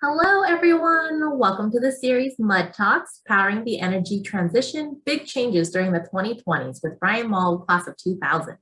Hello, everyone. Welcome to the series Mud Talks, Powering the Energy Transition, Big Changes During the 2020s with Brian Maul, class of 2000.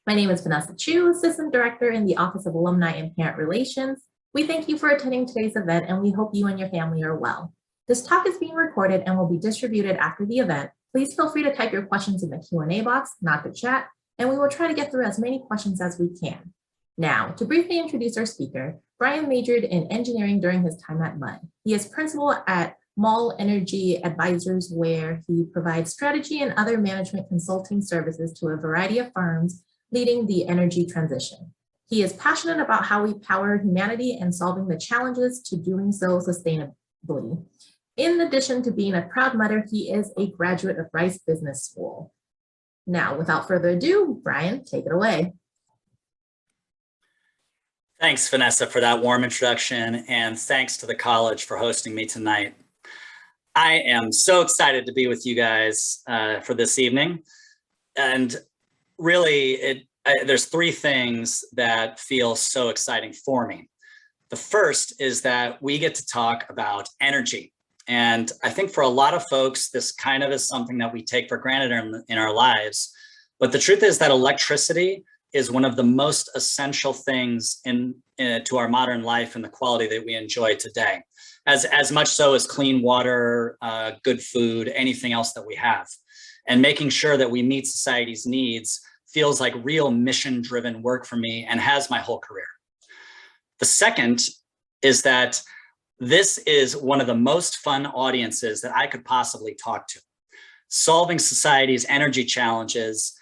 My name is Vanessa Chu, Assistant Director in the Office of Alumni and Parent Relations. We thank you for attending today's event, and we hope you and your family are well. This talk is being recorded and will be distributed after the event. Please feel free to type your questions in the Q&A box, not the chat, and we will try to get through as many questions as we can. Now, to briefly introduce our speaker, Brian majored in engineering during his time at MUD. He is principal at Maul Energy Advisors, where he provides strategy and other management consulting services to a variety of firms leading the energy transition. He is passionate about how we power humanity and solving the challenges to doing so sustainably. In addition to being a proud Mudder, he is a graduate of Rice Business School. Now, without further ado, Brian, take it away. Thanks, Vanessa, for that warm introduction, and thanks to the college for hosting me tonight. I am so excited to be with you guys for this evening. And really, there's three things that feel so exciting for me. The first is that we get to talk about energy. And I think for a lot of folks, this kind of is something that we take for granted in our lives. But the truth is that electricity is one of the most essential things to our modern life and the quality that we enjoy today, as much so as clean water, good food, anything else that we have. And making sure that we meet society's needs feels like real mission-driven work for me and has my whole career. The second is that this is one of the most fun audiences that I could possibly talk to. Solving society's energy challenges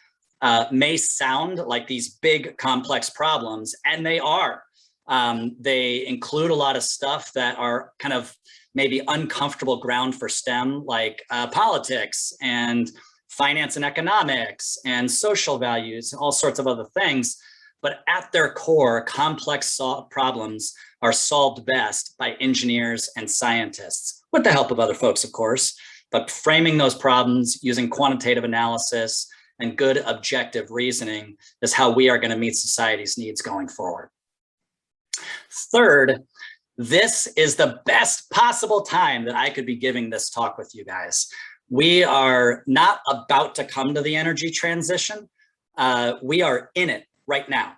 may sound like these big, complex problems, and they are. They include a lot of stuff that are kind of maybe uncomfortable ground for STEM, like politics and finance and economics and social values and all sorts of other things. But at their core, complex problems are solved best by engineers and scientists, with the help of other folks, of course, but framing those problems using quantitative analysis and good objective reasoning is how we are going to meet society's needs going forward. Third, this is the best possible time that I could be giving this talk with you guys. We are not about to come to the energy transition. We are in it right now.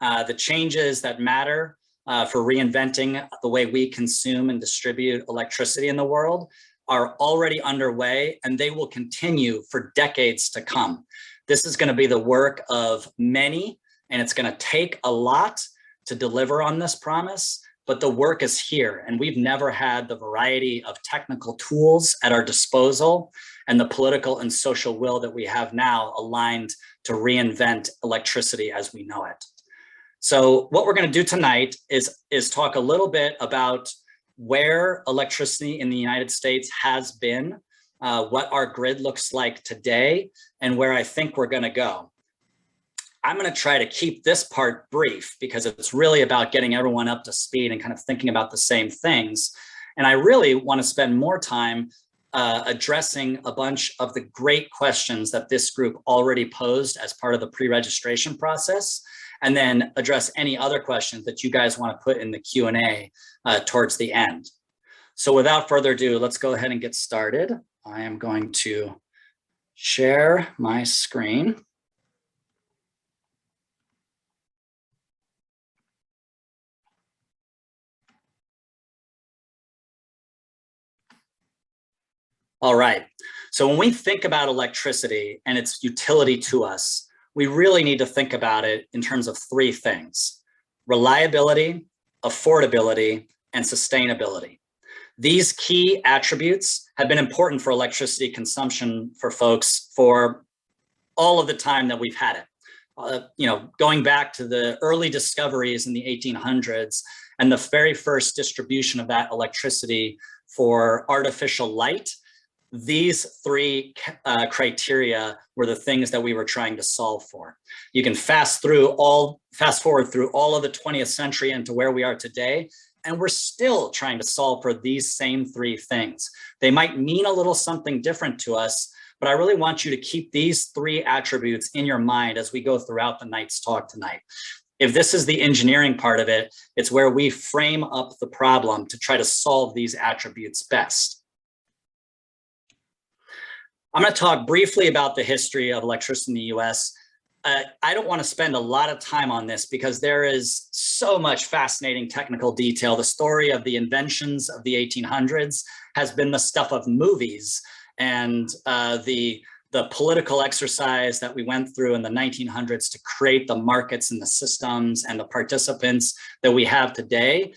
The changes that matter for reinventing the way we consume and distribute electricity in the world are already underway, and they will continue for decades to come. This is going to be the work of many, and it's going to take a lot to deliver on this promise, but the work is here, and we've never had the variety of technical tools at our disposal and the political and social will that we have now aligned to reinvent electricity as we know it. So what we're going to do tonight is talk a little bit about where electricity in the United States has been, what our grid looks like today, and where I think we're going to go. I'm going to try to keep this part brief because it's really about getting everyone up to speed and kind of thinking about the same things. And I really want to spend more time addressing a bunch of the great questions that this group already posed as part of the pre-registration process, and then address any other questions that you guys want to put in the Q&A towards the end. So without further ado, let's go ahead and get started. I am going to share my screen. All right, so when we think about electricity and its utility to us, we really need to think about it in terms of three things: reliability, affordability, and sustainability. These key attributes have been important for electricity consumption for folks for all of the time that we've had it. Going back to the early discoveries in the 1800s and the very first distribution of that electricity for artificial light, these three criteria were the things that we were trying to solve for. You can fast forward through all of the 20th century into where we are today, and we're still trying to solve for these same three things. They might mean a little something different to us, but I really want you to keep these three attributes in your mind as we go throughout the night's talk tonight. If this is the engineering part of it, it's where we frame up the problem to try to solve these attributes best. I'm going to talk briefly about the history of electricity in the US. I don't want to spend a lot of time on this because there is so much fascinating technical detail. The story of the inventions of the 1800s has been the stuff of movies, and the political exercise that we went through in the 1900s to create the markets and the systems and the participants that we have today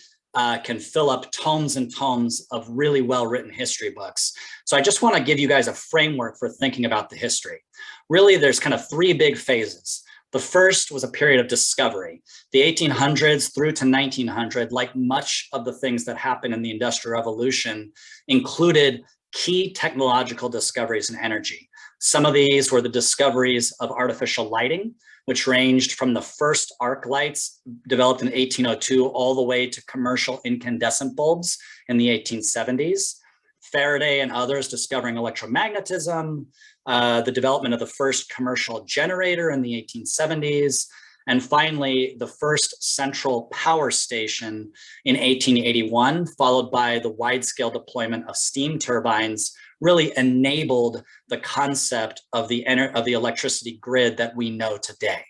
can fill up tomes and tomes of really well-written history books. So I just want to give you guys a framework for thinking about the history. Really, there's kind of three big phases. The first was a period of discovery. The 1800s through to 1900, like much of the things that happened in the Industrial Revolution, included key technological discoveries in energy. Some of these were the discoveries of artificial lighting, which ranged from the first arc lights developed in 1802 all the way to commercial incandescent bulbs in the 1870s. Faraday and others discovering electromagnetism, the development of the first commercial generator in the 1870s, and finally, the first central power station in 1881, followed by the wide-scale deployment of steam turbines, really enabled the concept of the electricity grid that we know today.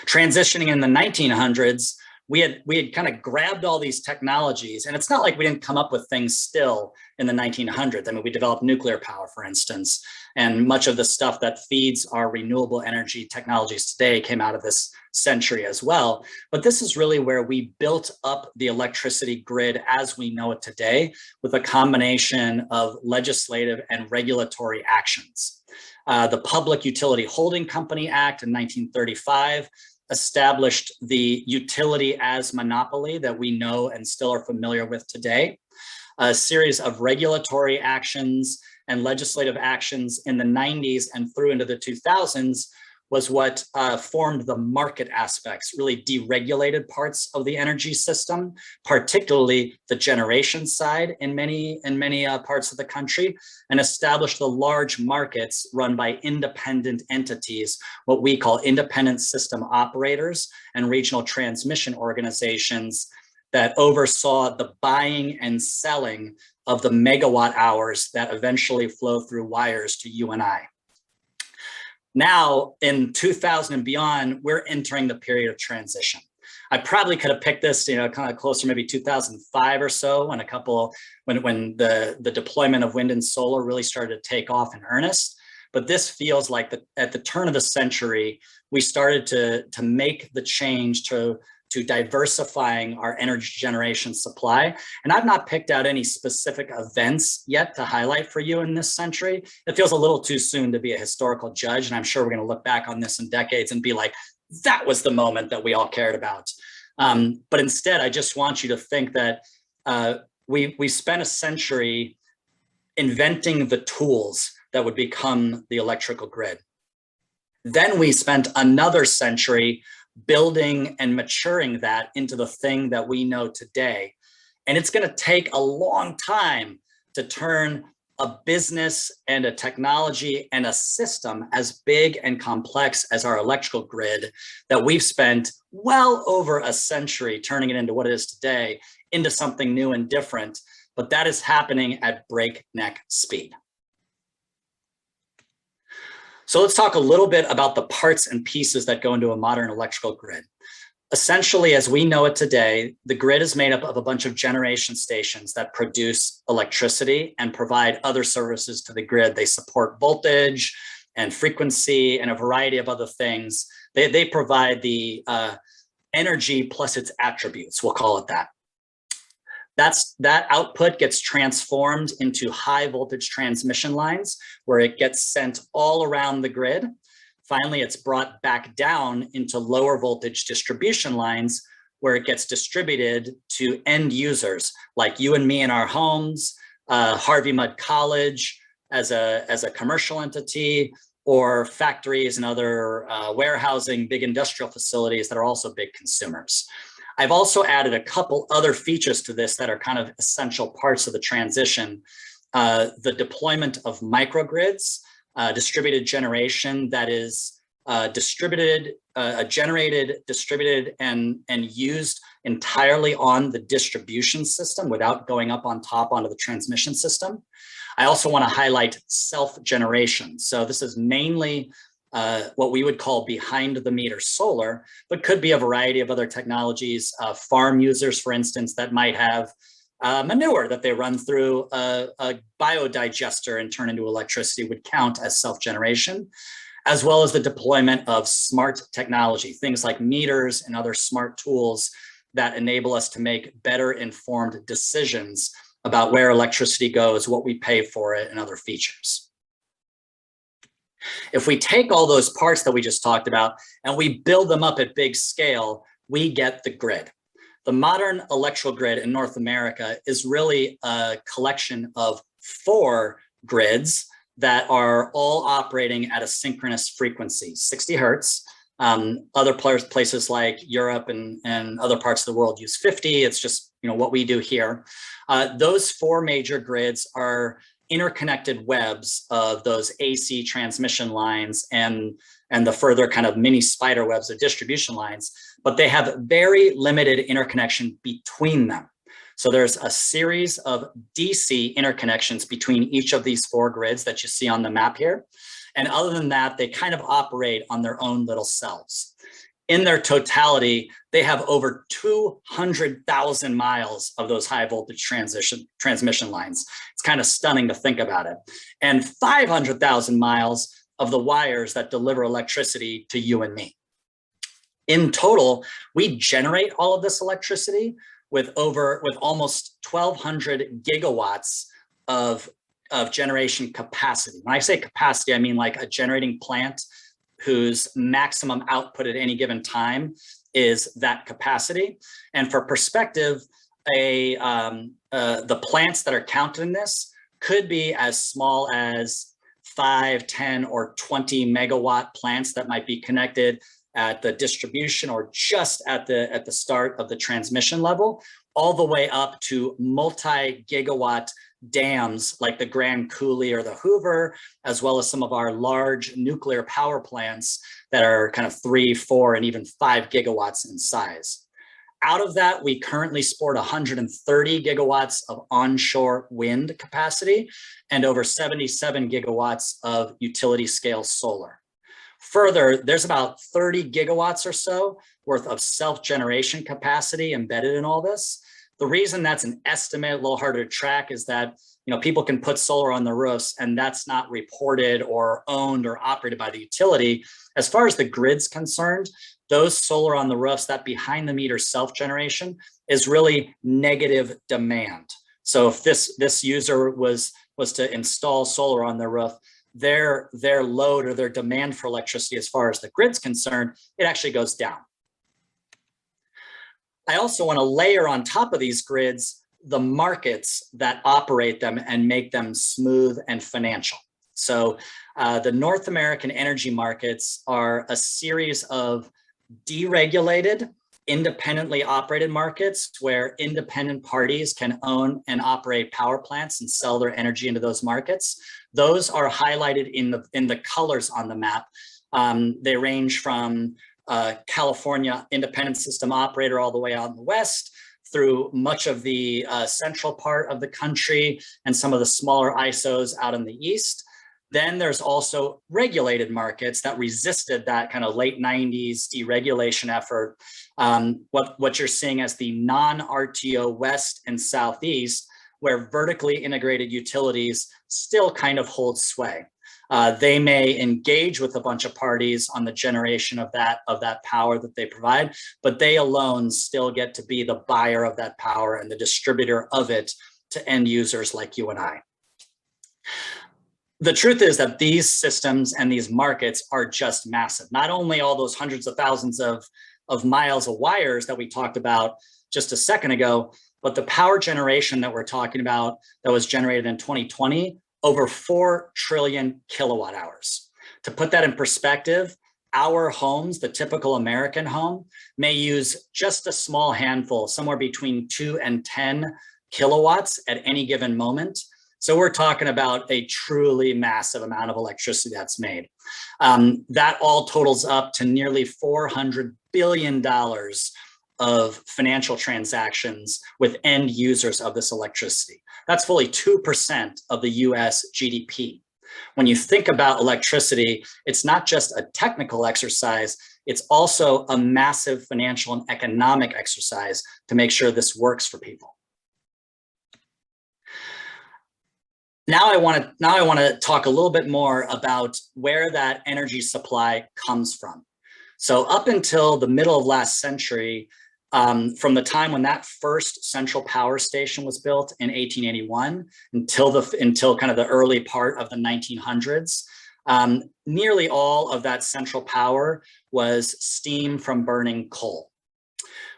Transitioning in the 1900s, we had kind of grabbed all these technologies, and it's not like we didn't come up with things still in the 1900s. I mean, we developed nuclear power, for instance, and much of the stuff that feeds our renewable energy technologies today came out of this century as well. But this is really where we built up the electricity grid as we know it today, with a combination of legislative and regulatory actions. The Public Utility Holding Company Act in 1935 established the utility as monopoly that we know and still are familiar with today. A series of regulatory actions and legislative actions in the 90s and through into the 2000s was what formed the market aspects, really deregulated parts of the energy system, particularly the generation side in many parts of the country, and established the large markets run by independent entities, what we call independent system operators and regional transmission organizations that oversaw the buying and selling of the megawatt hours that eventually flow through wires to you and I. Now, in 2000 and beyond, we're entering the period of transition. I probably could have picked this, kind of closer, maybe 2005 or so, when when the deployment of wind and solar really started to take off in earnest. But this feels like at the turn of the century, we started to make the change to diversifying our energy generation supply. And I've not picked out any specific events yet to highlight for you in this century. It feels a little too soon to be a historical judge. And I'm sure we're going to look back on this in decades and be like, that was the moment that we all cared about. But instead, I just want you to think that we spent a century inventing the tools that would become the electrical grid. Then we spent another century building and maturing that into the thing that we know today. And it's going to take a long time to turn a business and a technology and a system as big and complex as our electrical grid that we've spent well over a century turning it into what it is today into something new and different. But that is happening at breakneck speed. So let's talk a little bit about the parts and pieces that go into a modern electrical grid. Essentially, as we know it today, the grid is made up of a bunch of generation stations that produce electricity and provide other services to the grid. They support voltage and frequency and a variety of other things. They provide the energy plus its attributes, we'll call it that. That output gets transformed into high voltage transmission lines where it gets sent all around the grid. Finally, it's brought back down into lower voltage distribution lines where it gets distributed to end users like you and me in our homes, Harvey College as a commercial entity, or factories and other warehousing, big industrial facilities that are also big consumers. I've also added a couple other features to this that are kind of essential parts of the transition. The deployment of microgrids, distributed generation that is generated, distributed, and used entirely on the distribution system without going up on top onto the transmission system. I also want to highlight self-generation. So this is mainly what we would call behind the meter solar, but could be a variety of other technologies. Farm users, for instance, that might have manure that they run through a biodigester and turn into electricity would count as self-generation, as well as the deployment of smart technology, things like meters and other smart tools that enable us to make better informed decisions about where electricity goes, what we pay for it, and other features. If we take all those parts that we just talked about and we build them up at big scale, we get the grid. The modern electrical grid in North America is really a collection of 4 grids that are all operating at a synchronous frequency, 60 hertz. Other places like Europe and other parts of the world use 50. It's just what we do here. Those 4 major grids are interconnected webs of those AC transmission lines and the further kind of mini spider webs of distribution lines, but they have very limited interconnection between them. So there's a series of DC interconnections between each of these 4 grids that you see on the map here. And other than that, they kind of operate on their own little selves. In their totality, they have over 200,000 miles of those high voltage transmission lines. It's kind of stunning to think about it. And 500,000 miles of the wires that deliver electricity to you and me. In total, we generate all of this electricity with almost 1,200 gigawatts of generation capacity. When I say capacity, I mean like a generating plant whose maximum output at any given time is that capacity. And for perspective, the plants that are counted in this could be as small as 5, 10, or 20 megawatt plants that might be connected at the distribution or just at the start of the transmission level, all the way up to multi-gigawatt dams like the Grand Coulee or the Hoover, as well as some of our large nuclear power plants that are kind of 3, 4, and even 5 gigawatts in size. Out of that, we currently sport 130 gigawatts of onshore wind capacity and over 77 gigawatts of utility scale solar. Further, there's about 30 gigawatts or so worth of self-generation capacity embedded in all this. The reason that's an estimate, a little harder to track, is that people can put solar on the roofs and that's not reported or owned or operated by the utility. As far as the grid's concerned, those solar on the roofs, that behind the meter self-generation is really negative demand. So if this user was to install solar on their roof, their load or their demand for electricity as far as the grid's concerned, it actually goes down. I also want to layer on top of these grids the markets that operate them and make them smooth and financial. So the North American energy markets are a series of deregulated, independently operated markets where independent parties can own and operate power plants and sell their energy into those markets. Those are highlighted in the colors on the map. They range from California independent system operator all the way out in the west through much of the central part of the country and some of the smaller ISOs out in the east. Then there's also regulated markets that resisted that kind of late 90s deregulation effort. What you're seeing as the non-RTO West and Southeast, where vertically integrated utilities still kind of hold sway. They may engage with a bunch of parties on the generation of that power that they provide, but they alone still get to be the buyer of that power and the distributor of it to end users like you and I. The truth is that these systems and these markets are just massive. Not only all those hundreds of thousands of miles of wires that we talked about just a second ago, but the power generation that we're talking about that was generated in 2020, over 4 trillion kilowatt hours. To put that in perspective, our homes, the typical American home, may use just a small handful, somewhere between 2 and 10 kilowatts at any given moment. So we're talking about a truly massive amount of electricity that's made. That all totals up to nearly $400 billion of financial transactions with end users of this electricity. That's fully 2% of the US GDP. When you think about electricity, it's not just a technical exercise, it's also a massive financial and economic exercise to make sure this works for people. Now I want to talk a little bit more about where that energy supply comes from. So up until the middle of last century, from the time when that first central power station was built in 1881 until kind of the early part of the 1900s, nearly all of that central power was steam from burning coal.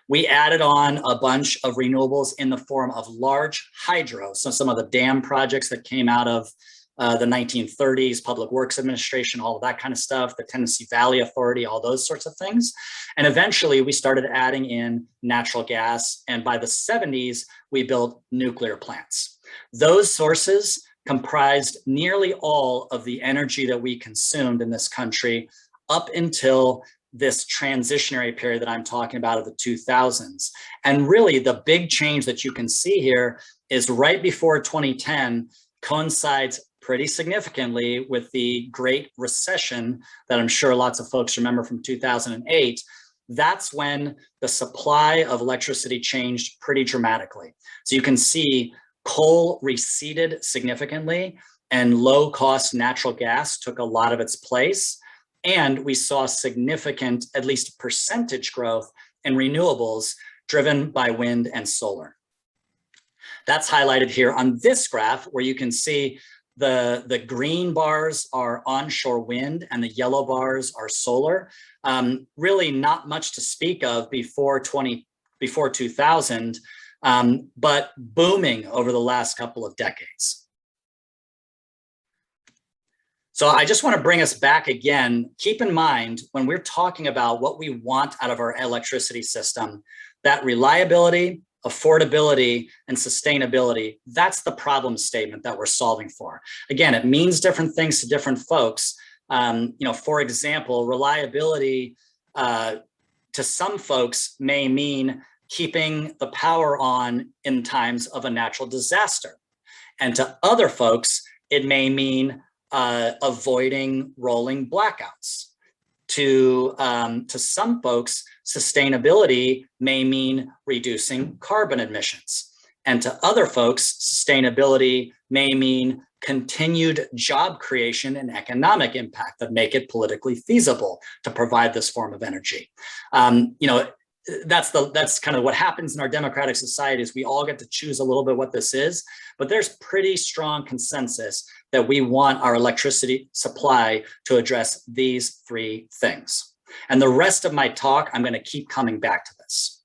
We added on a bunch of renewables in the form of large hydro. So some of the dam projects that came out of the 1930s, Public Works Administration, all of that kind of stuff, the Tennessee Valley Authority, all those sorts of things. And eventually we started adding in natural gas. And by the 70s, we built nuclear plants. Those sources comprised nearly all of the energy that we consumed in this country up until this transitionary period that I'm talking about of the 2000s. And really the big change that you can see here is right before 2010 coincides pretty significantly with the Great Recession that I'm sure lots of folks remember from 2008. That's when the supply of electricity changed pretty dramatically. So you can see coal receded significantly and low-cost natural gas took a lot of its place. And we saw significant, at least percentage growth in renewables driven by wind and solar. That's highlighted here on this graph where you can see the green bars are onshore wind and the yellow bars are solar. Really not much to speak of before 2000, but booming over the last couple of decades. So I just want to bring us back again. Keep in mind, when we're talking about what we want out of our electricity system, that reliability, affordability, and sustainability, that's the problem statement that we're solving for. Again, it means different things to different folks. For example, reliability to some folks may mean keeping the power on in times of a natural disaster. And to other folks, it may mean avoiding rolling blackouts. To some folks, sustainability may mean reducing carbon emissions. And to other folks, sustainability may mean continued job creation and economic impact that make it politically feasible to provide this form of energy. That's kind of what happens in our democratic society is we all get to choose a little bit what this is, but there's pretty strong consensus that we want our electricity supply to address these three things. And the rest of my talk, I'm going to keep coming back to this.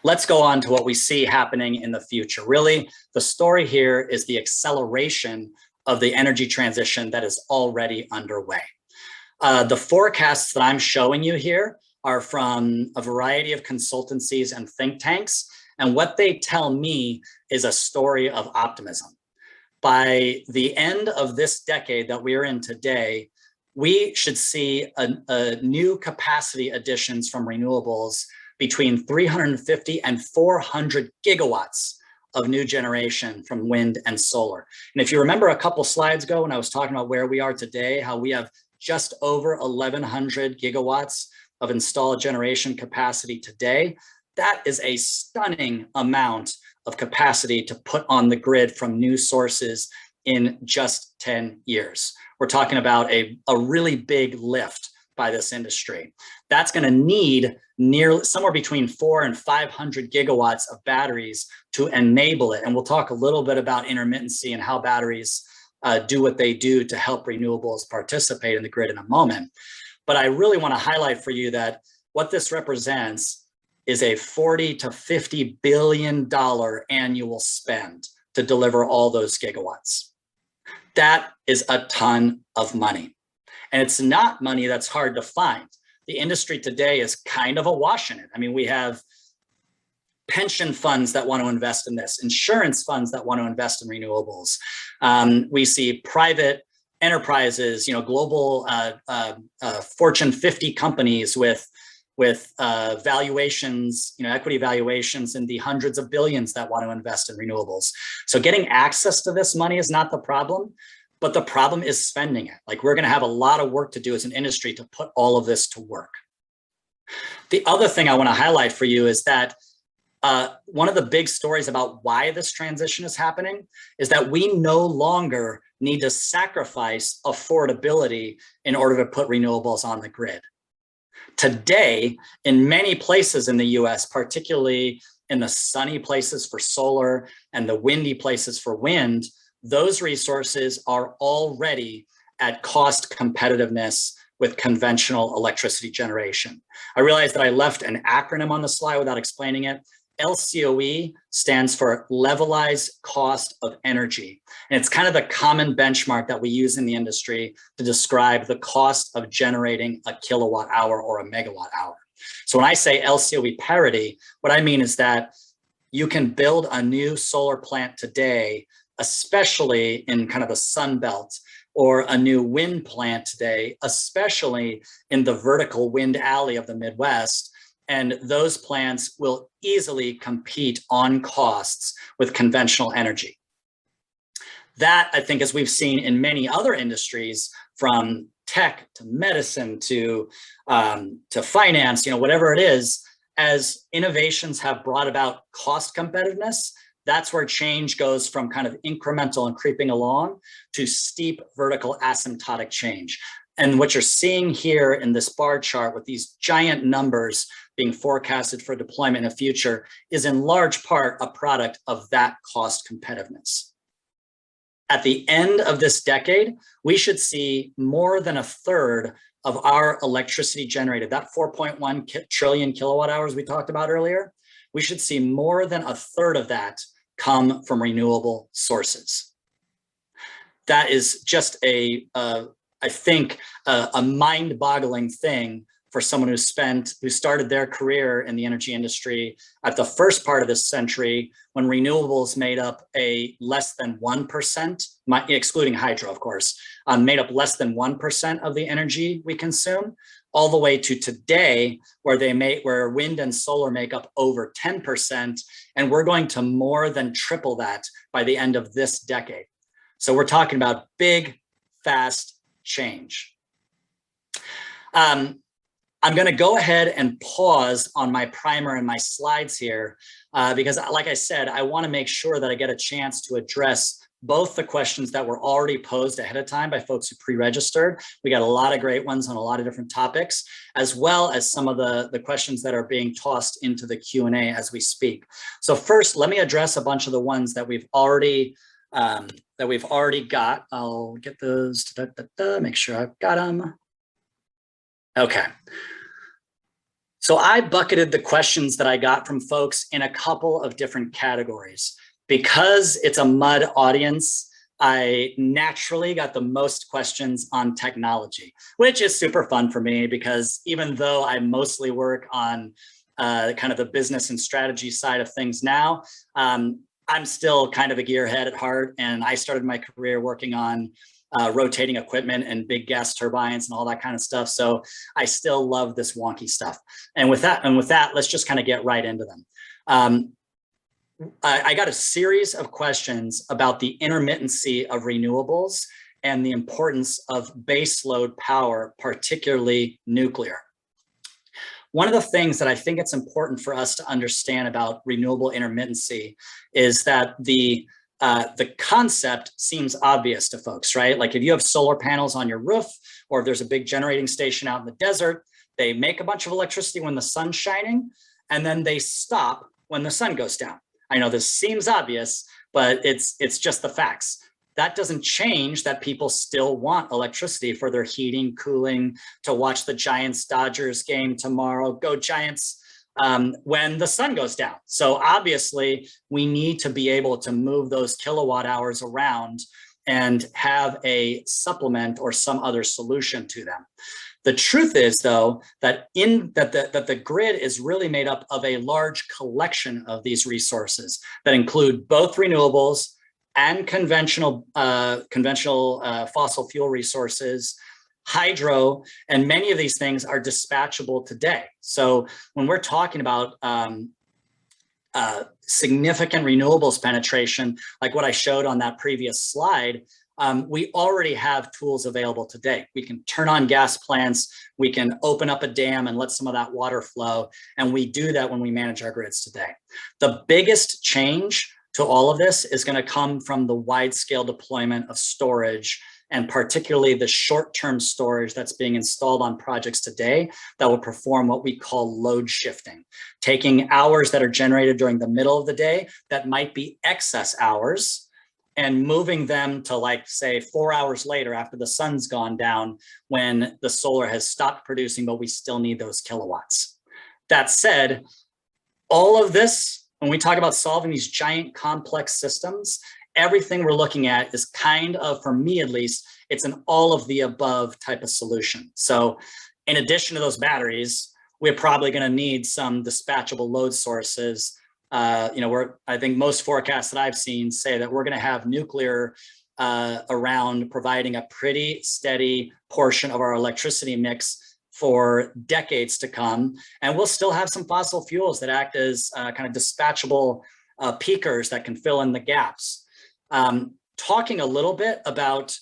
Let's go on to what we see happening in the future. Really, the story here is the acceleration of the energy transition that is already underway. The forecasts that I'm showing you here are from a variety of consultancies and think tanks. And what they tell me is a story of optimism. By the end of this decade that we're in today, we should see a new capacity additions from renewables between 350 and 400 gigawatts of new generation from wind and solar. And if you remember a couple slides ago when I was talking about where we are today, how we have just over 1,100 gigawatts of installed generation capacity today, that is a stunning amount of capacity to put on the grid from new sources in just 10 years. We're talking about a really big lift by this industry. That's going to need nearly somewhere between 400 and 500 gigawatts of batteries to enable it. And we'll talk a little bit about intermittency and how batteries do what they do to help renewables participate in the grid in a moment. But I really want to highlight for you that what this represents is a $40 to $50 billion annual spend to deliver all those gigawatts. That is a ton of money. And it's not money that's hard to find. The industry today is kind of awash in it. I mean, we have pension funds that want to invest in this, insurance funds that want to invest in renewables. We see private enterprises, global Fortune 50 companies with valuations, equity valuations in the hundreds of billions that want to invest in renewables. So getting access to this money is not the problem, but the problem is spending it. Like, we're going to have a lot of work to do as an industry to put all of this to work. The other thing I want to highlight for you is that one of the big stories about why this transition is happening is that we no longer need to sacrifice affordability in order to put renewables on the grid. Today, in many places in the US, particularly in the sunny places for solar and the windy places for wind, those resources are already at cost competitiveness with conventional electricity generation. I realized that I left an acronym on the slide without explaining it. LCOE stands for levelized cost of energy. And it's kind of the common benchmark that we use in the industry to describe the cost of generating a kilowatt hour or a megawatt hour. So when I say LCOE parity, what I mean is that you can build a new solar plant today, especially in kind of the Sun Belt, or a new wind plant today, especially in the vertical wind alley of the Midwest. And those plants will easily compete on costs with conventional energy. That, I think, as we've seen in many other industries, from tech to medicine to finance, whatever it is, as innovations have brought about cost competitiveness, that's where change goes from kind of incremental and creeping along to steep vertical asymptotic change. And what you're seeing here in this bar chart with these giant numbers being forecasted for deployment in the future is in large part a product of that cost competitiveness. At the end of this decade, we should see more than a third of our electricity generated, that 4.1 trillion kilowatt hours we talked about earlier, we should see more than a third of that come from renewable sources. That is just I think, a mind-boggling thing for someone who started their career in the energy industry at the first part of this century, when renewables made up a less than 1%, excluding hydro, of course, made up less than 1% of the energy we consume, all the way to today, where wind and solar make up over 10%, and we're going to more than triple that by the end of this decade. So we're talking about big, fast change. I'm going to go ahead and pause on my primer and my slides here because, like I said, I want to make sure that I get a chance to address both the questions that were already posed ahead of time by folks who pre-registered. We got a lot of great ones on a lot of different topics, as well as some of the questions that are being tossed into the Q&A as we speak. So first, let me address a bunch of the ones that we've already got. I'll get those, make sure I've got them. Okay. So I bucketed the questions that I got from folks in a couple of different categories. Because it's a MUD audience, I naturally got the most questions on technology, which is super fun for me because even though I mostly work on kind of the business and strategy side of things now, I'm still kind of a gearhead at heart, and I started my career working on rotating equipment and big gas turbines and all that kind of stuff. So I still love this wonky stuff. And with that, let's just kind of get right into them. I got a series of questions about the intermittency of renewables and the importance of baseload power, particularly nuclear. One of the things that I think it's important for us to understand about renewable intermittency is that the concept seems obvious to folks, right? Like if you have solar panels on your roof, or if there's a big generating station out in the desert, they make a bunch of electricity when the sun's shining, and then they stop when the sun goes down. I know this seems obvious, but it's just the facts. That doesn't change that people still want electricity for their heating, cooling, to watch the Giants-Dodgers game tomorrow. Go Giants, when the sun goes down. So obviously, we need to be able to move those kilowatt hours around and have a supplement or some other solution to them. The truth is, though, that the grid is really made up of a large collection of these resources that include both renewables and conventional fossil fuel resources, hydro, and many of these things are dispatchable today. So when we're talking about significant renewables penetration, like what I showed on that previous slide, we already have tools available today. We can turn on gas plants, we can open up a dam and let some of that water flow, and we do that when we manage our grids today. The biggest change to all of this is going to come from the wide-scale deployment of storage, and particularly the short-term storage that's being installed on projects today that will perform what we call load shifting, taking hours that are generated during the middle of the day that might be excess hours and moving them to, like, say, 4 hours later after the sun's gone down when the solar has stopped producing, but we still need those kilowatts. That said, all of this, when we talk about solving these giant complex systems, everything we're looking at is kind of, for me at least, it's an all of the above type of solution. So in addition to those batteries, we're probably going to need some dispatchable load sources. I think most forecasts that I've seen say that we're going to have nuclear around providing a pretty steady portion of our electricity mix for decades to come. And we'll still have some fossil fuels that act as kind of dispatchable peakers that can fill in the gaps. Talking a little bit about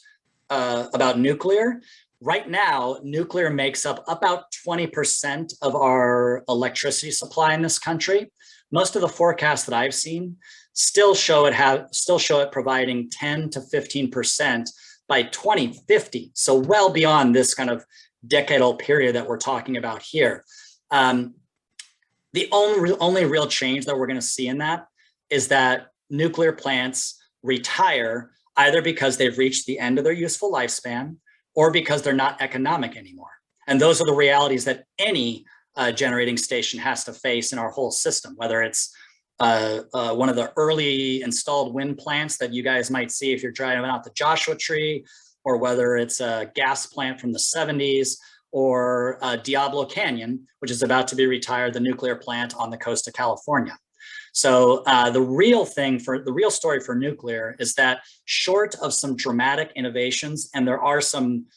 nuclear, right now, nuclear makes up about 20% of our electricity supply in this country. Most of the forecasts that I've seen still show it providing 10 to 15% by 2050. So well beyond this kind of decadal period that we're talking about here. The only real change that we're going to see in that is that nuclear plants retire either because they've reached the end of their useful lifespan or because they're not economic anymore. And those are the realities that any generating station has to face in our whole system, whether it's one of the early installed wind plants that you guys might see if you're driving out the Joshua Tree, or whether it's a gas plant from the 70s, or Diablo Canyon, which is about to be retired, the nuclear plant on the coast of California. So the real story for nuclear is that, short of some dramatic innovations, and there are some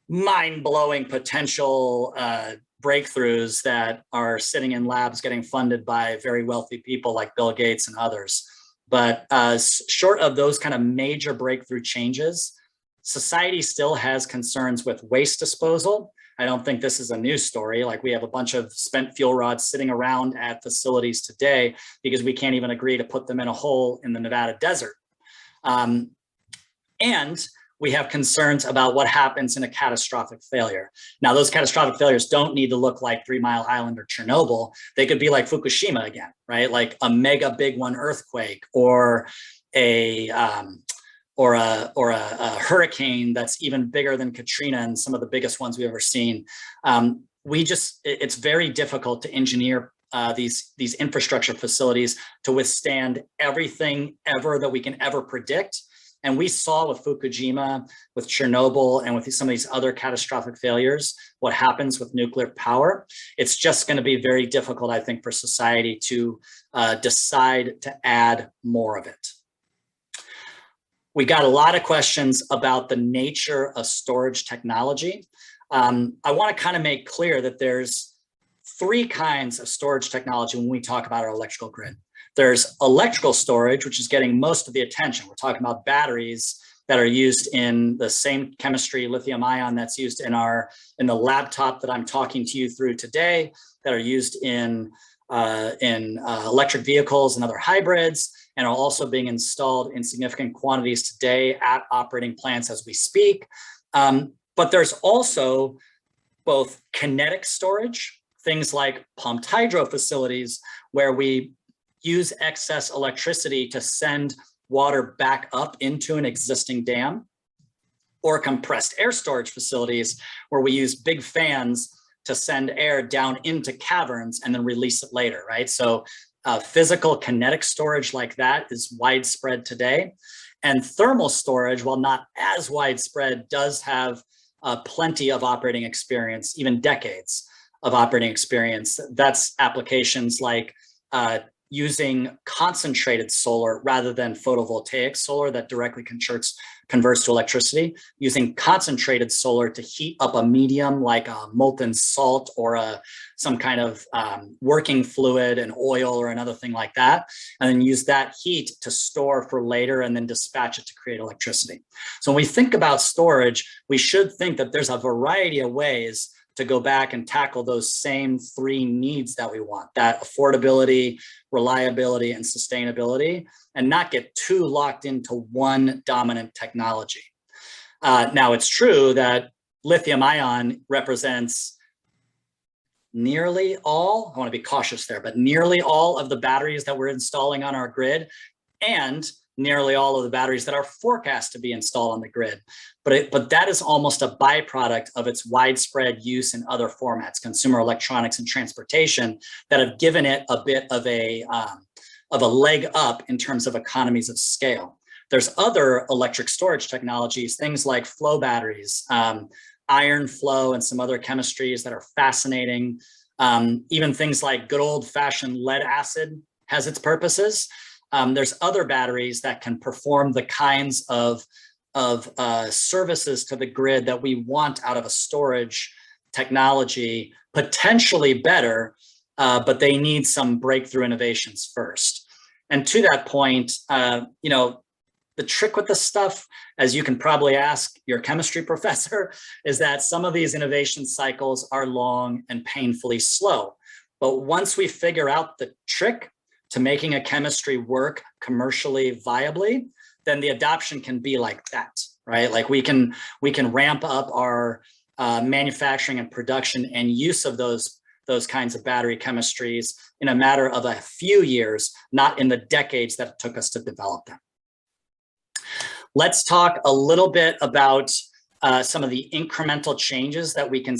mind-blowing potential breakthroughs that are sitting in labs getting funded by very wealthy people like Bill Gates and others. But short of those kind of major breakthrough changes, society still has concerns with waste disposal. I don't think this is a new story. Like, we have a bunch of spent fuel rods sitting around at facilities today because we can't even agree to put them in a hole in the Nevada desert. And we have concerns about what happens in a catastrophic failure. Now, those catastrophic failures don't need to look like 3 Mile Island or Chernobyl. They could be like Fukushima again, right? Like a mega big one earthquake, or a hurricane that's even bigger than Katrina and some of the biggest ones we've ever seen. It's very difficult to engineer these infrastructure facilities to withstand everything ever that we can ever predict. And we saw with Fukushima, with Chernobyl, and with some of these other catastrophic failures, what happens with nuclear power. It's just going to be very difficult, I think, for society to decide to add more of it. We got a lot of questions about the nature of storage technology. I want to kind of make clear that there's 3 kinds of storage technology when we talk about our electrical grid. There's electrical storage, which is getting most of the attention. We're talking about batteries that are used in the same chemistry, lithium ion, that's used in the laptop that I'm talking to you through today, that are used in electric vehicles and other hybrids, and are also being installed in significant quantities today at operating plants as we speak. But there's also both kinetic storage, things like pumped hydro facilities, where we use excess electricity to send water back up into an existing dam, or compressed air storage facilities, where we use big fans to send air down into caverns and then release it later, right? So physical kinetic storage like that is widespread today. And thermal storage, while not as widespread, does have plenty of operating experience, even decades of operating experience. That's applications like using concentrated solar rather than photovoltaic solar that directly converts to electricity, using concentrated solar to heat up a medium like a molten salt or some kind of working fluid, an oil or another thing like that, and then use that heat to store for later and then dispatch it to create electricity. So when we think about storage, we should think that there's a variety of ways to go back and tackle those same three needs that we want, that affordability, reliability, and sustainability, and not get too locked into one dominant technology. Now, it's true that lithium ion represents nearly all, I want to be cautious there, but nearly all of the batteries that we're installing on our grid, and nearly all of the batteries that are forecast to be installed on the grid. But that is almost a byproduct of its widespread use in other formats, consumer electronics and transportation, that have given it a bit of a leg up in terms of economies of scale. There's other electric storage technologies, things like flow batteries, iron flow, and some other chemistries that are fascinating. Even things like good old-fashioned lead acid has its purposes. There's other batteries that can perform the kinds of services to the grid that we want out of a storage technology, potentially better, but they need some breakthrough innovations first. And to that point, the trick with this stuff, as you can probably ask your chemistry professor, is that some of these innovation cycles are long and painfully slow. But once we figure out the trick to making a chemistry work commercially viably, then the adoption can be like that, right? Like we can ramp up our manufacturing and production and use of those kinds of battery chemistries in a matter of a few years, not in the decades that it took us to develop them. Let's talk a little bit about some of the incremental changes that we can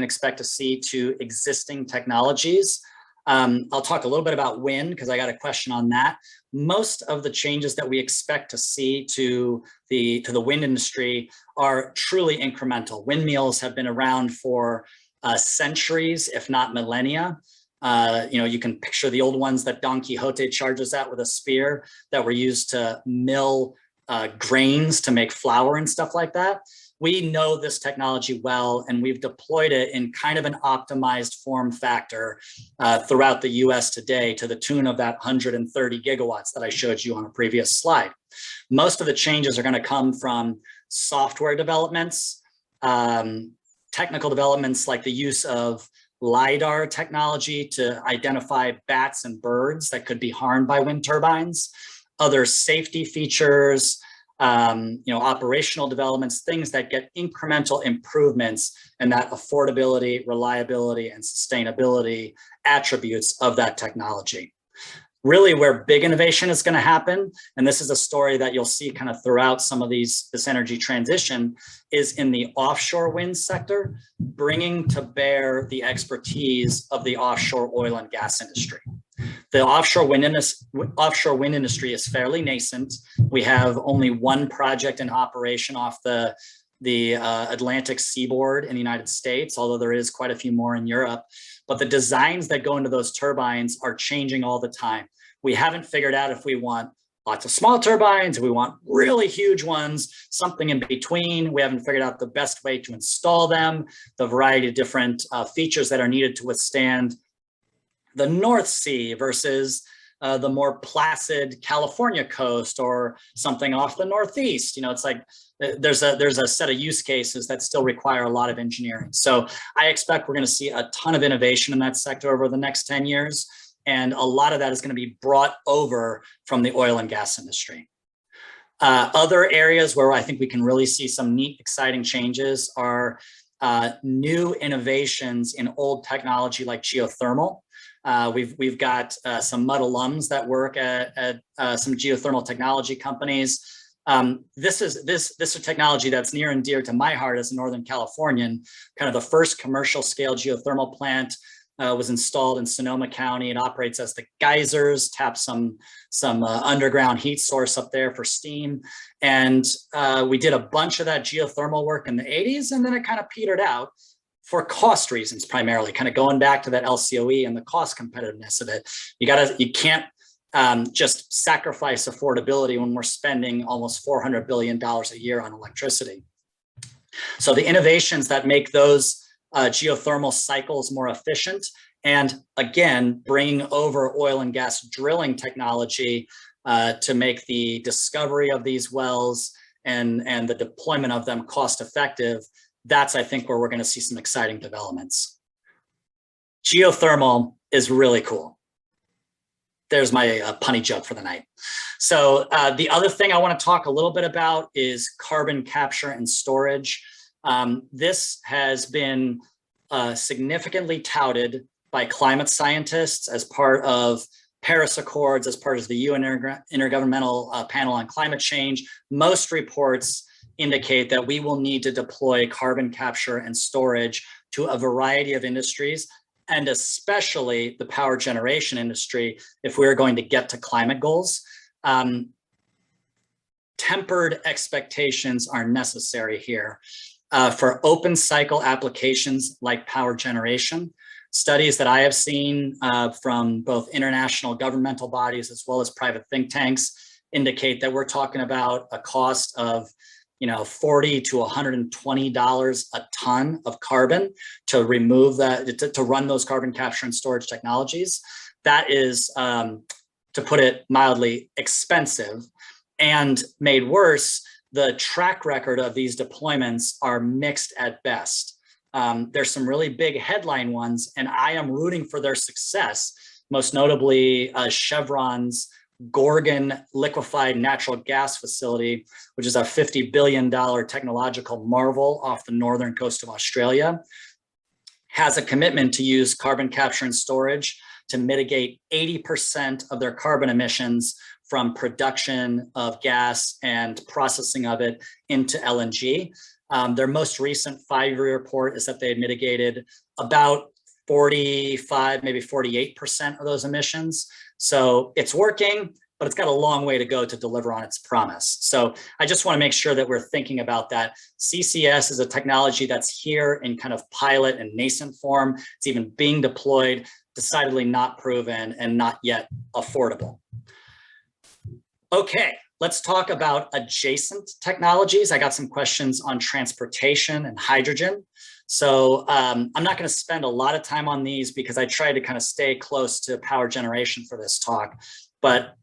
expect to see to existing technologies. I'll talk a little bit about wind because I got a question on that. Most of the changes that we expect to see to the wind industry are truly incremental. Windmills have been around for centuries, if not millennia. You can picture the old ones that Don Quixote charges at with a spear that were used to mill grains to make flour and stuff like that. We know this technology well, and we've deployed it in kind of an optimized form factor throughout the US today to the tune of that 130 gigawatts that I showed you on a previous slide. Most of the changes are going to come from software developments, technical developments like the use of LiDAR technology to identify bats and birds that could be harmed by wind turbines, other safety features, operational developments, things that get incremental improvements in that affordability, reliability, and sustainability attributes of that technology. Really where big innovation is going to happen, and this is a story that you'll see kind of throughout some of this energy transition, is in the offshore wind sector, bringing to bear the expertise of the offshore oil and gas industry. The offshore wind industry is fairly nascent. We have only one project in operation off the Atlantic seaboard in the United States, although there is quite a few more in Europe. But the designs that go into those turbines are changing all the time. We haven't figured out if we want lots of small turbines, if we want really huge ones, something in between. We haven't figured out the best way to install them, the variety of different features that are needed to withstand the North Sea versus the more placid California coast or something off the Northeast. It's like there's a set of use cases that still require a lot of engineering. So I expect we're going to see a ton of innovation in that sector over the next 10 years. And a lot of that is going to be brought over from the oil and gas industry. Other areas where I think we can really see some neat, exciting changes are new innovations in old technology like geothermal. We've got some Mudd alums that work at some geothermal technology companies. This is a technology that's near and dear to my heart as a Northern Californian, kind of the first commercial scale geothermal plant was installed in Sonoma County. It operates as the geysers, taps some underground heat source up there for steam. And we did a bunch of that geothermal work in the 80s, and then it kind of petered out for cost reasons, primarily, kind of going back to that LCOE and the cost competitiveness of it. You can't just sacrifice affordability when we're spending almost $400 billion a year on electricity. So the innovations that make those geothermal cycles more efficient, and again, bringing over oil and gas drilling technology to make the discovery of these wells and the deployment of them cost effective, that's, I think, where we're going to see some exciting developments. Geothermal is really cool. There's my punny joke for the night. So the other thing I want to talk a little bit about is carbon capture and storage. This has been significantly touted by climate scientists as part of Paris Accords, as part of the UN Intergovernmental Panel on Climate Change. Most reports indicate that we will need to deploy carbon capture and storage to a variety of industries, and especially the power generation industry, if we're going to get to climate goals. Tempered expectations are necessary here. For open cycle applications like power generation, studies that I have seen from both international governmental bodies as well as private think tanks indicate that we're talking about a cost of $40 to $120 a ton of carbon to remove that, to run those carbon capture and storage technologies. That is, to put it mildly, expensive. And made worse, the track record of these deployments are mixed at best. There's some really big headline ones, and I am rooting for their success, most notably Chevron's Gorgon liquefied natural gas facility, which is a $50 billion technological marvel off the northern coast of Australia, has a commitment to use carbon capture and storage to mitigate 80% of their carbon emissions from production of gas and processing of it into LNG. Their most recent 5-year report is that they had mitigated about 45, maybe 48% of those emissions. So it's working, but it's got a long way to go to deliver on its promise. So I just want to make sure that we're thinking about that. CCS is a technology that's here in kind of pilot and nascent form. It's even being deployed, decidedly not proven and not yet affordable. Okay, let's talk about adjacent technologies. I got some questions on transportation and hydrogen. So I'm not going to spend a lot of time on these because I try to kind of stay close to power generation for this talk. But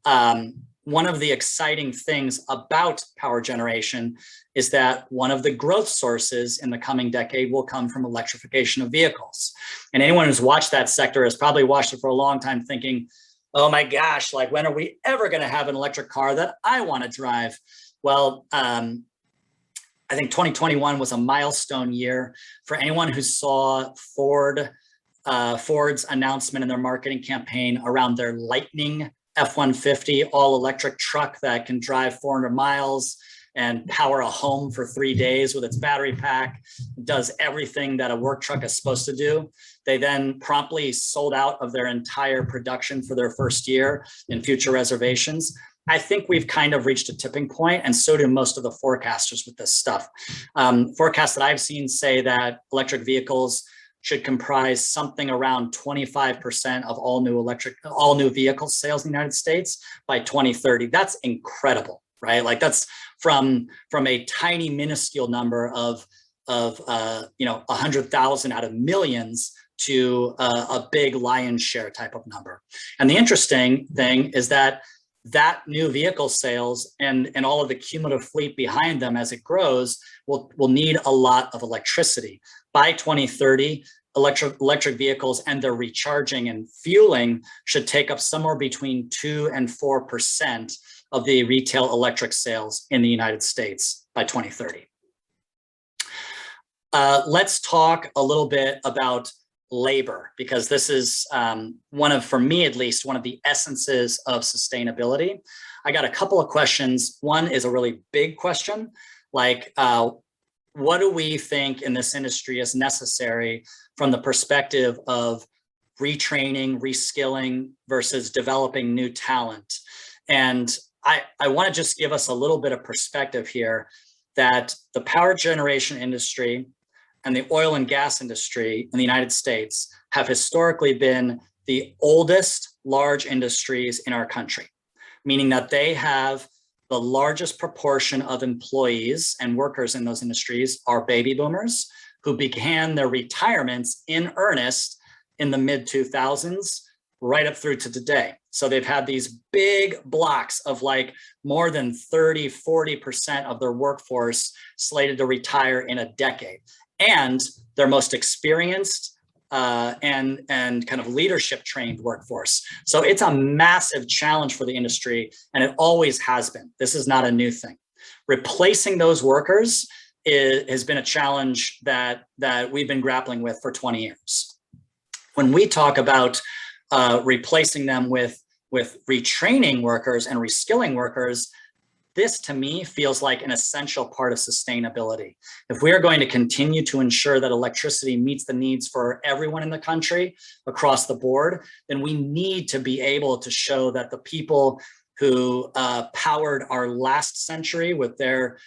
one of the exciting things about power generation is that one of the growth sources in the coming decade will come from electrification of vehicles. And anyone who's watched that sector has probably watched it for a long time thinking, oh my gosh, like when are we ever going to have an electric car that I want to drive? Well, I think 2021 was a milestone year for anyone who saw Ford's announcement in their marketing campaign around their Lightning F-150 all-electric truck that can drive 400 miles and power a home for 3 days with its battery pack, does everything that a work truck is supposed to do. They then promptly sold out of their entire production for their first year in future reservations. I think we've kind of reached a tipping point, and so do most of the forecasters with this stuff. Forecasts that I've seen say that electric vehicles should comprise something around 25% of all new vehicle sales in the United States by 2030. That's incredible, right? Like that's from a tiny minuscule number of 100,000 out of millions to a big lion's share type of number. And the interesting thing is that new vehicle sales and all of the cumulative fleet behind them as it grows will need a lot of electricity. By 2030, electric vehicles and their recharging and fueling should take up somewhere between 2 and 4% of the retail electric sales in the United States by 2030. Let's talk a little bit about labor, because this is for me at least, one of the essences of sustainability. I got a couple of questions. One is a really big question, like what do we think in this industry is necessary from the perspective of retraining, reskilling versus developing new talent. And I want to just give us a little bit of perspective here that the power generation industry and the oil and gas industry in the United States have historically been the oldest large industries in our country, meaning that they have the largest proportion of employees and workers in those industries are baby boomers who began their retirements in earnest in the mid 2000s, right up through to today. So they've had these big blocks of like more than 30, 40% of their workforce slated to retire in a decade. And their most experienced and kind of leadership trained workforce. So it's a massive challenge for the industry, and it always has been. This is not a new thing. Replacing those workers has been a challenge that we've been grappling with for 20 years. When we talk about replacing them with retraining workers and reskilling workers, this to me feels like an essential part of sustainability. If we are going to continue to ensure that electricity meets the needs for everyone in the country across the board, then we need to be able to show that the people who powered our last century with their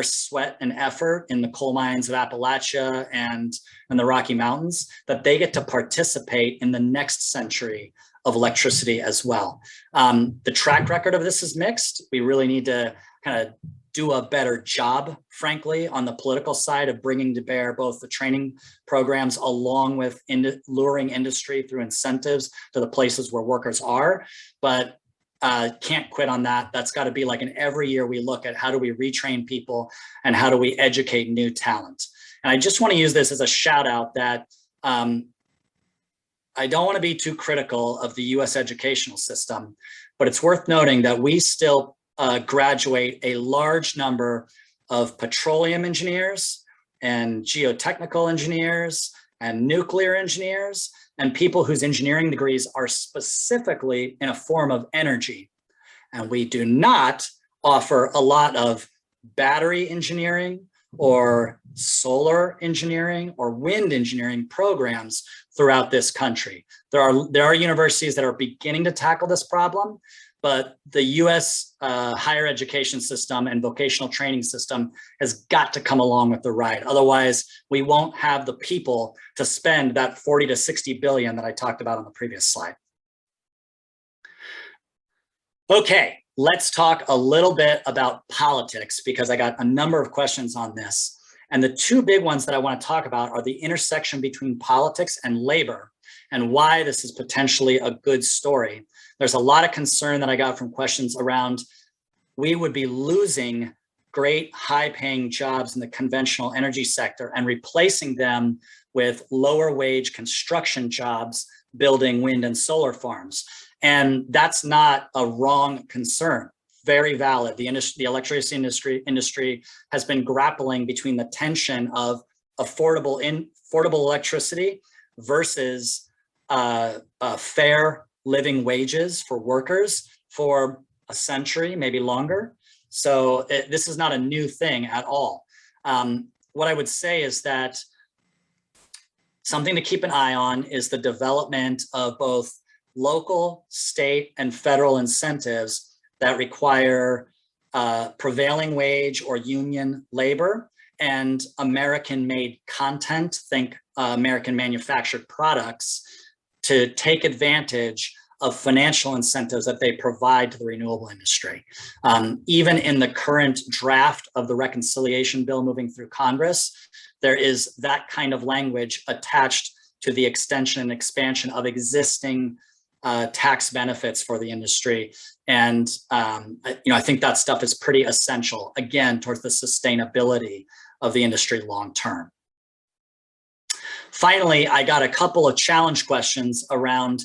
sweat and effort in the coal mines of Appalachia and the Rocky Mountains, that they get to participate in the next century of electricity as well. The track record of this is mixed. We really need to kind of do a better job, frankly, on the political side of bringing to bear both the training programs along with luring industry through incentives to the places where workers are. But can't quit on that. That's got to be like an every year we look at how do we retrain people and how do we educate new talent. And I just want to use this as a shout out that I don't want to be too critical of the US educational system, but it's worth noting that we still graduate a large number of petroleum engineers and geotechnical engineers and nuclear engineers and people whose engineering degrees are specifically in a form of energy. And we do not offer a lot of battery engineering or solar engineering or wind engineering programs throughout this country. There are universities that are beginning to tackle this problem, but the US higher education system and vocational training system has got to come along with the ride. Otherwise, we won't have the people to spend that 40 to 60 billion that I talked about on the previous slide. Okay, let's talk a little bit about politics because I got a number of questions on this. And the two big ones that I want to talk about are the intersection between politics and labor and why this is potentially a good story. There's a lot of concern that I got from questions around we would be losing great high-paying jobs in the conventional energy sector and replacing them with lower wage construction jobs building wind and solar farms. And that's not a wrong concern. Very valid. The electricity industry has been grappling between the tension of affordable electricity versus fair living wages for workers for a century, maybe longer. So this is not a new thing at all. What I would say is that something to keep an eye on is the development of both local, state, and federal incentives that require prevailing wage or union labor and American-made content, think American manufactured products, to take advantage of financial incentives that they provide to the renewable industry. Even in the current draft of the reconciliation bill moving through Congress, there is that kind of language attached to the extension and expansion of existing tax benefits for the industry. And I think that stuff is pretty essential, again, towards the sustainability of the industry long-term. Finally, I got a couple of challenge questions around,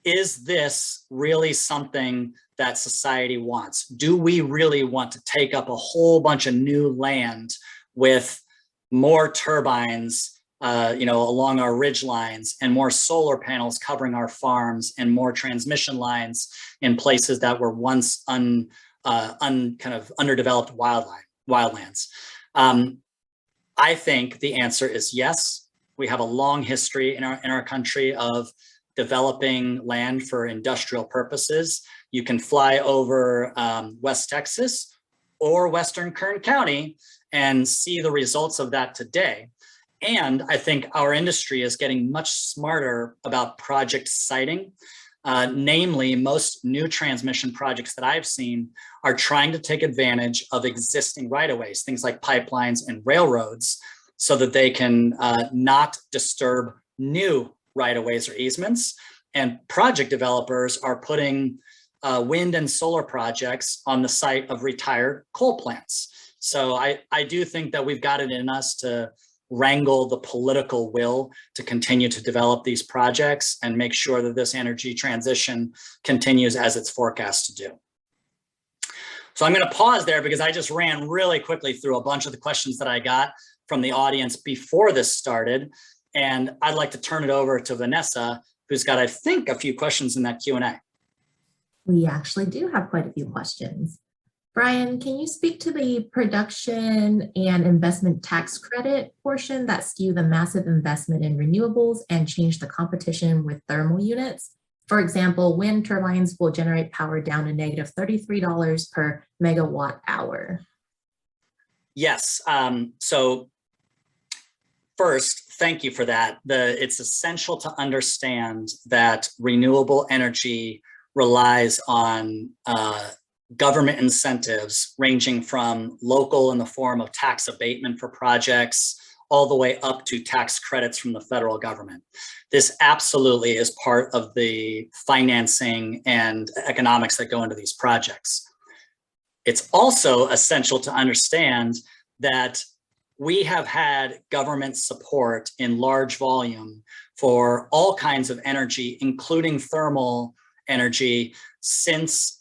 is this really something that society wants? Do we really want to take up a whole bunch of new land with more turbines along our ridge lines and more solar panels covering our farms and more transmission lines in places that were once kind of underdeveloped wildlands? I think the answer is yes. We have a long history in our country of developing land for industrial purposes. You can fly over West Texas or Western Kern County and see the results of that today. And I think our industry is getting much smarter about project siting. Namely, most new transmission projects that I've seen are trying to take advantage of existing right-of-ways, things like pipelines and railroads, so that they can not disturb new right-of-ways or easements. And project developers are putting wind and solar projects on the site of retired coal plants. So I do think that we've got it in us to wrangle the political will to continue to develop these projects and make sure that this energy transition continues as it's forecast to do. So I'm going to pause there because I just ran really quickly through a bunch of the questions that I got from the audience before this started. And I'd like to turn it over to Vanessa, who's got, I think, a few questions in that Q&A. We actually do have quite a few questions. Brian, can you speak to the production and investment tax credit portion that skew the massive investment in renewables and change the competition with thermal units? For example, wind turbines will generate power down to negative $33 per megawatt hour. Yes. So first, thank you for that. It's essential to understand that renewable energy relies on government incentives ranging from local in the form of tax abatement for projects all the way up to tax credits from the federal government. This absolutely is part of the financing and economics that go into these projects. It's also essential to understand that we have had government support in large volume for all kinds of energy, including thermal energy, since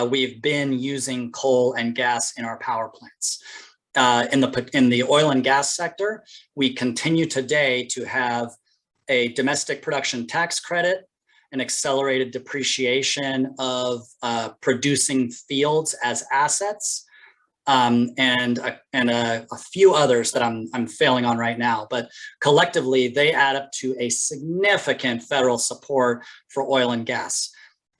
we've been using coal and gas in our power plants. In the oil and gas sector, we continue today to have a domestic production tax credit, an accelerated depreciation of producing fields as assets, and a few others that I'm failing on right now. But collectively, they add up to a significant federal support for oil and gas.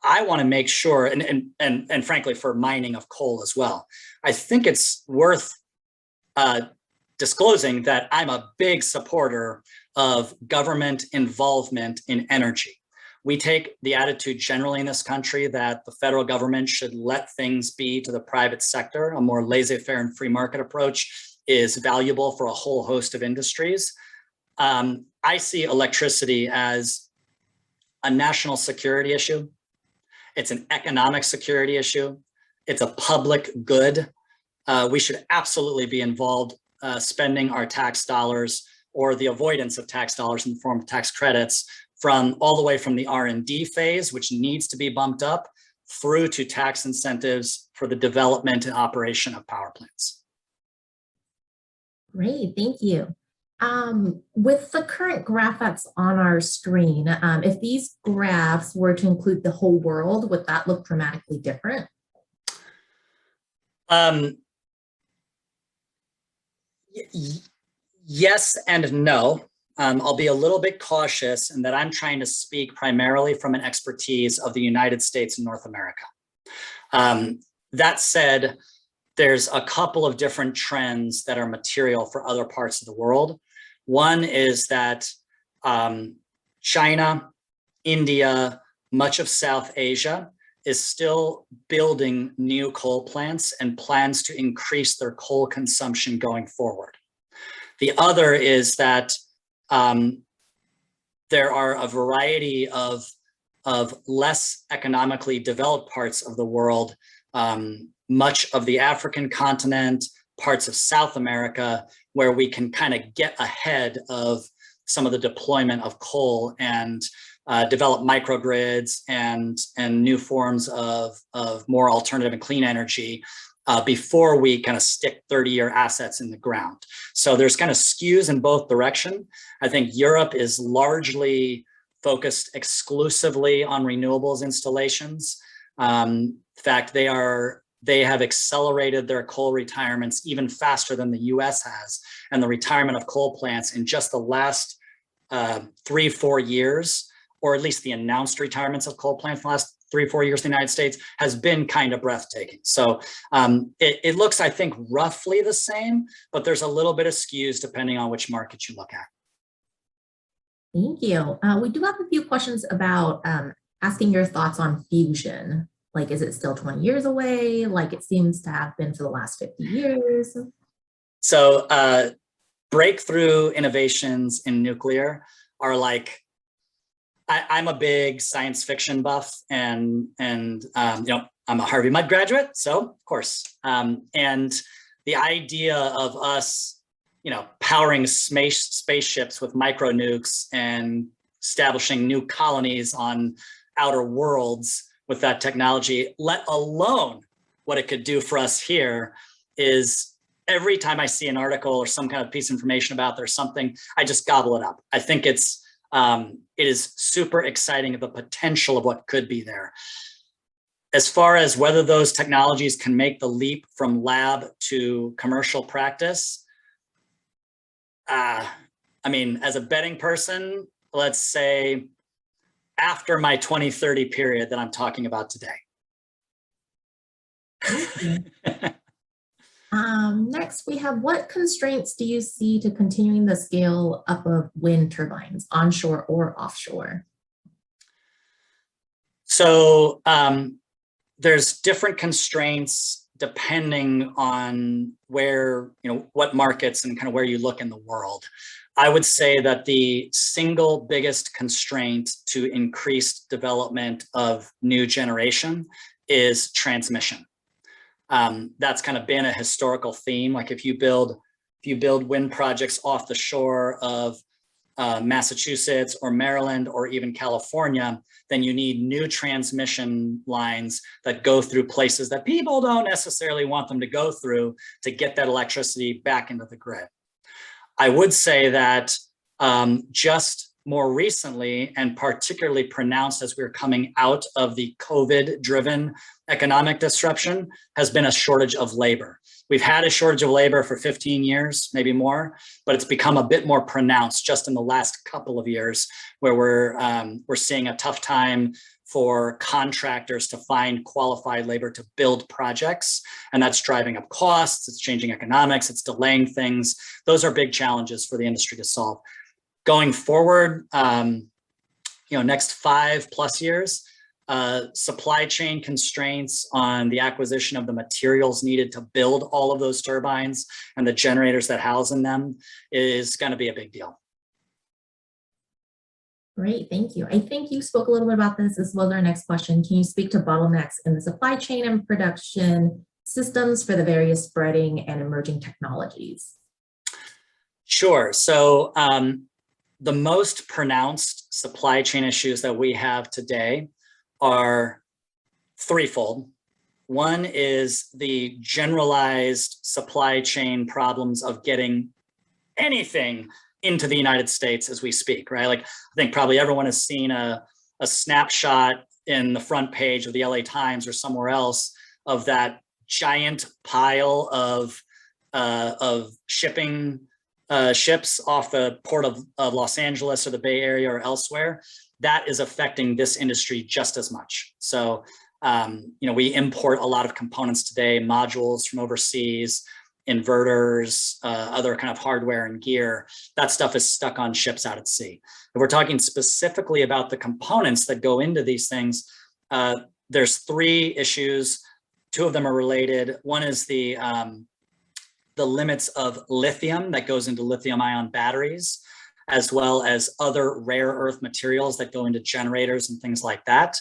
I want to make sure, and frankly, for mining of coal as well. I think it's worth disclosing that I'm a big supporter of government involvement in energy. We take the attitude generally in this country that the federal government should let things be to the private sector. A more laissez-faire and free market approach is valuable for a whole host of industries. I see electricity as a national security issue. It's an economic security issue. It's a public good. We should absolutely be involved spending our tax dollars or the avoidance of tax dollars in the form of tax credits from all the way from the R&D phase, which needs to be bumped up, through to tax incentives for the development and operation of power plants. Great, thank you. With the current graph that's on our screen, if these graphs were to include the whole world, would that look dramatically different? Yes and no. I'll be a little bit cautious in that I'm trying to speak primarily from an expertise of the United States and North America. That said, there's a couple of different trends that are material for other parts of the world. One is that China, India, much of South Asia is still building new coal plants and plans to increase their coal consumption going forward. The other is that there are a variety of less economically developed parts of the world, much of the African continent, parts of South America, where we can kind of get ahead of some of the deployment of coal and develop microgrids and new forms of more alternative and clean energy before we kind of stick 30-year assets in the ground. So there's kind of skews in both direction. I think Europe is largely focused exclusively on renewables installations. In fact, they have accelerated their coal retirements even faster than the US has. And the retirement of coal plants in just the last 3-4 years, or at least the announced retirements of coal plants in the last 3-4 years in the United States, has been kind of breathtaking. So it looks, I think, roughly the same, but there's a little bit of skews depending on which market you look at. Thank you. We do have a few questions about asking your thoughts on fusion. Like, is it still 20 years away? Like it seems to have been for the last 50 years. So breakthrough innovations in nuclear are like, I'm a big science fiction buff, and I'm a Harvey Mudd graduate, so of course. And the idea of us, powering spaceships with micro nukes and establishing new colonies on outer worlds with that technology, let alone what it could do for us here, is every time I see an article or some kind of piece of information about there's something, I just gobble it up. I think it is super exciting, the potential of what could be there. As far as whether those technologies can make the leap from lab to commercial practice, as a betting person, let's say after my 2030 period that I'm talking about today. Next, we have, what constraints do you see to continuing the scale up of wind turbines, onshore or offshore? So there's different constraints depending on where, what markets and kind of where you look in the world. I would say that the single biggest constraint to increased development of new generation is transmission. That's kind of been a historical theme. Like if you build wind projects off the shore of Massachusetts or Maryland or even California, then you need new transmission lines that go through places that people don't necessarily want them to go through to get that electricity back into the grid. I would say that just more recently, and particularly pronounced as we're coming out of the COVID-driven economic disruption, has been a shortage of labor. We've had a shortage of labor for 15 years, maybe more, but it's become a bit more pronounced just in the last couple of years, where we're seeing a tough time for contractors to find qualified labor to build projects. And that's driving up costs, it's changing economics, it's delaying things. Those are big challenges for the industry to solve. Going forward, next 5+ years, supply chain constraints on the acquisition of the materials needed to build all of those turbines and the generators that house in them is going to be a big deal. Great, thank you. I think you spoke a little bit about this as well as our next question. Can you speak to bottlenecks in the supply chain and production systems for the various spreading and emerging technologies? Sure. So the most pronounced supply chain issues that we have today are threefold. One is the generalized supply chain problems of getting anything into the United States as we speak, right? Like, I think probably everyone has seen a snapshot in the front page of the LA Times or somewhere else of that giant pile of shipping ships off the port of Los Angeles or the Bay Area or elsewhere. That is affecting this industry just as much. So, we import a lot of components today, modules from overseas, inverters, other kind of hardware and gear. That stuff is stuck on ships out at sea. If we're talking specifically about the components that go into these things, there's 3 issues. 2 of them are related. One is the limits of lithium that goes into lithium-ion batteries, as well as other rare earth materials that go into generators and things like that.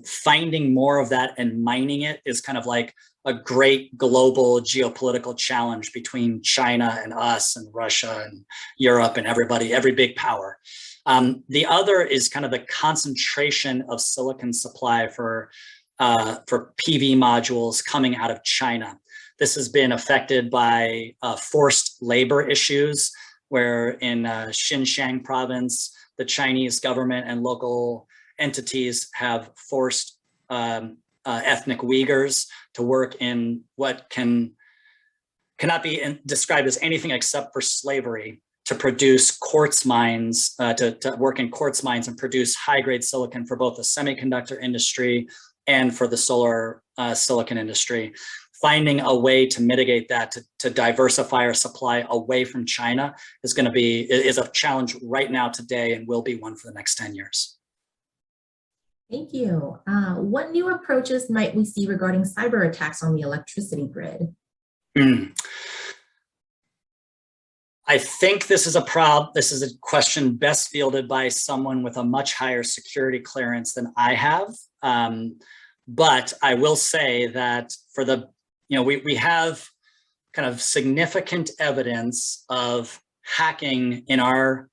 Finding more of that and mining it is kind of like a great global geopolitical challenge between China and us and Russia and Europe and everybody, every big power. The other is kind of the concentration of silicon supply for PV modules coming out of China. This has been affected by forced labor issues, where in Xinjiang province, the Chinese government and local entities have forced ethnic Uyghurs to work in what cannot be described as anything except for slavery to produce quartz mines, to work in quartz mines and produce high-grade silicon for both the semiconductor industry and for the solar silicon industry. Finding a way to mitigate that, to diversify our supply away from China is a challenge right now today and will be one for the next 10 years. Thank you. What new approaches might we see regarding cyber attacks on the electricity grid? I think this is a question best fielded by someone with a much higher security clearance than I have. But I will say that we have kind of significant evidence of hacking in our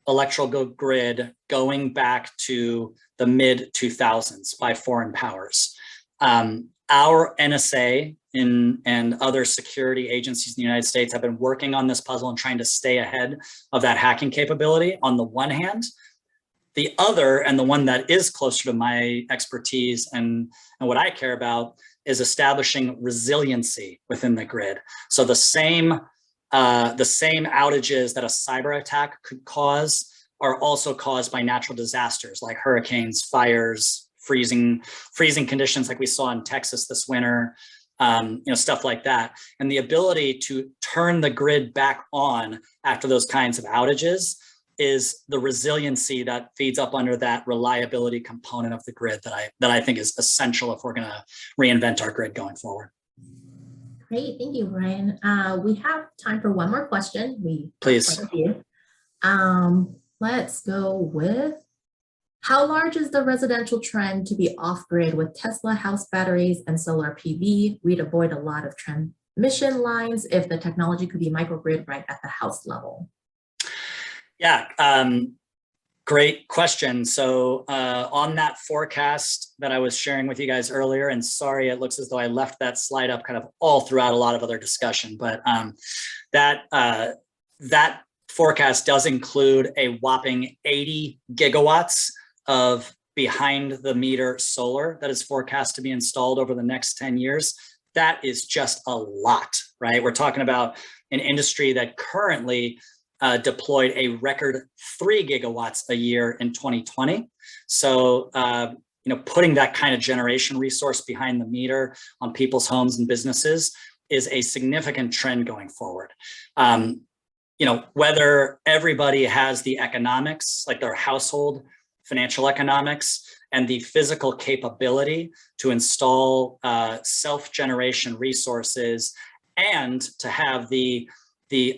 electrical grid going back to the mid 2000s by foreign powers. Our NSA and other security agencies in the United States have been working on this puzzle and trying to stay ahead of that hacking capability on the one hand. The other, and the one that is closer to my expertise and what I care about, is establishing resiliency within the grid. So the same outages that a cyber attack could cause are also caused by natural disasters like hurricanes, fires, freezing conditions like we saw in Texas this winter, stuff like that. And the ability to turn the grid back on after those kinds of outages is the resiliency that feeds up under that reliability component of the grid that I think is essential if we're going to reinvent our grid going forward. Great, thank you, Brian. We have time for one more question. Please. Let's go with, how large is the residential trend to be off-grid with Tesla house batteries and solar PV? We'd avoid a lot of transmission lines if the technology could be microgrid right at the house level. Yeah, great question. So on that forecast that I was sharing with you guys earlier, and sorry, it looks as though I left that slide up kind of all throughout a lot of other discussion, but that forecast does include a whopping 80 gigawatts of behind the meter solar that is forecast to be installed over the next 10 years. That is just a lot, right? We're talking about an industry that currently deployed a record 3 gigawatts a year in 2020. So, putting that kind of generation resource behind the meter on people's homes and businesses is a significant trend going forward. Whether everybody has the economics, like their household financial economics, and the physical capability to install self-generation resources and to have the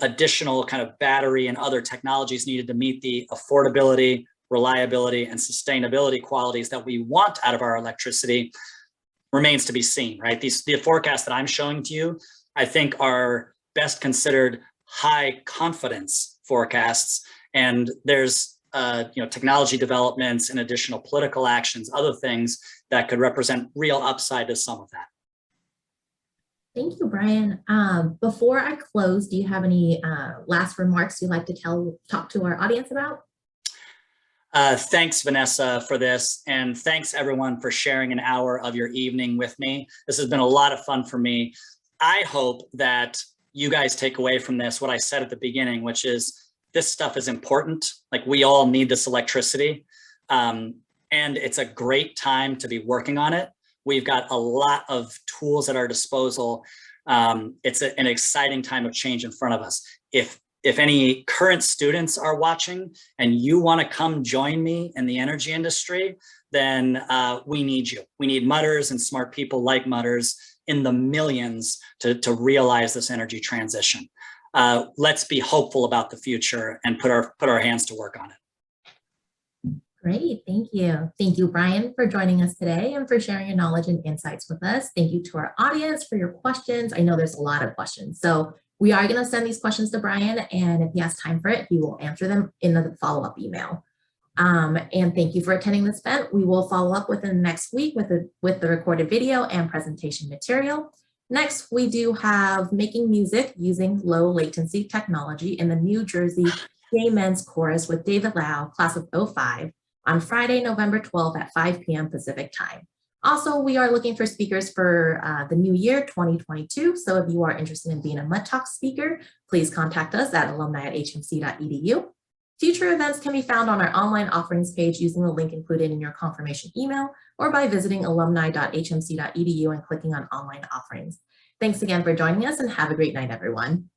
additional kind of battery and other technologies needed to meet the affordability, reliability, and sustainability qualities that we want out of our electricity remains to be seen, right? The forecasts that I'm showing to you, I think, are best considered high confidence forecasts. And there's technology developments and additional political actions, other things that could represent real upside to some of that. Thank you, Brian. Before I close, do you have any last remarks you'd like to talk to our audience about? Thanks, Vanessa, for this. And thanks, everyone, for sharing an hour of your evening with me. This has been a lot of fun for me. I hope that you guys take away from this what I said at the beginning, which is this stuff is important. Like, we all need this electricity. And it's a great time to be working on it. We've got a lot of tools at our disposal. It's an exciting time of change in front of us. If any current students are watching and you want to come join me in the energy industry, then we need you. We need Mudders and smart people like Mudders in the millions to realize this energy transition. Let's be hopeful about the future and put our hands to work on it. Great, thank you. Thank you, Brian, for joining us today and for sharing your knowledge and insights with us. Thank you to our audience for your questions. I know there's a lot of questions, so we are going to send these questions to Brian, and if he has time for it, he will answer them in the follow-up email. And thank you for attending this event. We will follow up within the next week with the recorded video and presentation material. Next, we do have Making Music Using Low Latency Technology in the New Jersey Gay Men's Chorus with David Lau, class of '05, on Friday, November 12th at 5 p.m. Pacific time. Also, we are looking for speakers for the new year 2022. So if you are interested in being a Mud Talk speaker, please contact us at alumni@hmc.edu. Future events can be found on our online offerings page using the link included in your confirmation email or by visiting alumni.hmc.edu and clicking on online offerings. Thanks again for joining us and have a great night, everyone.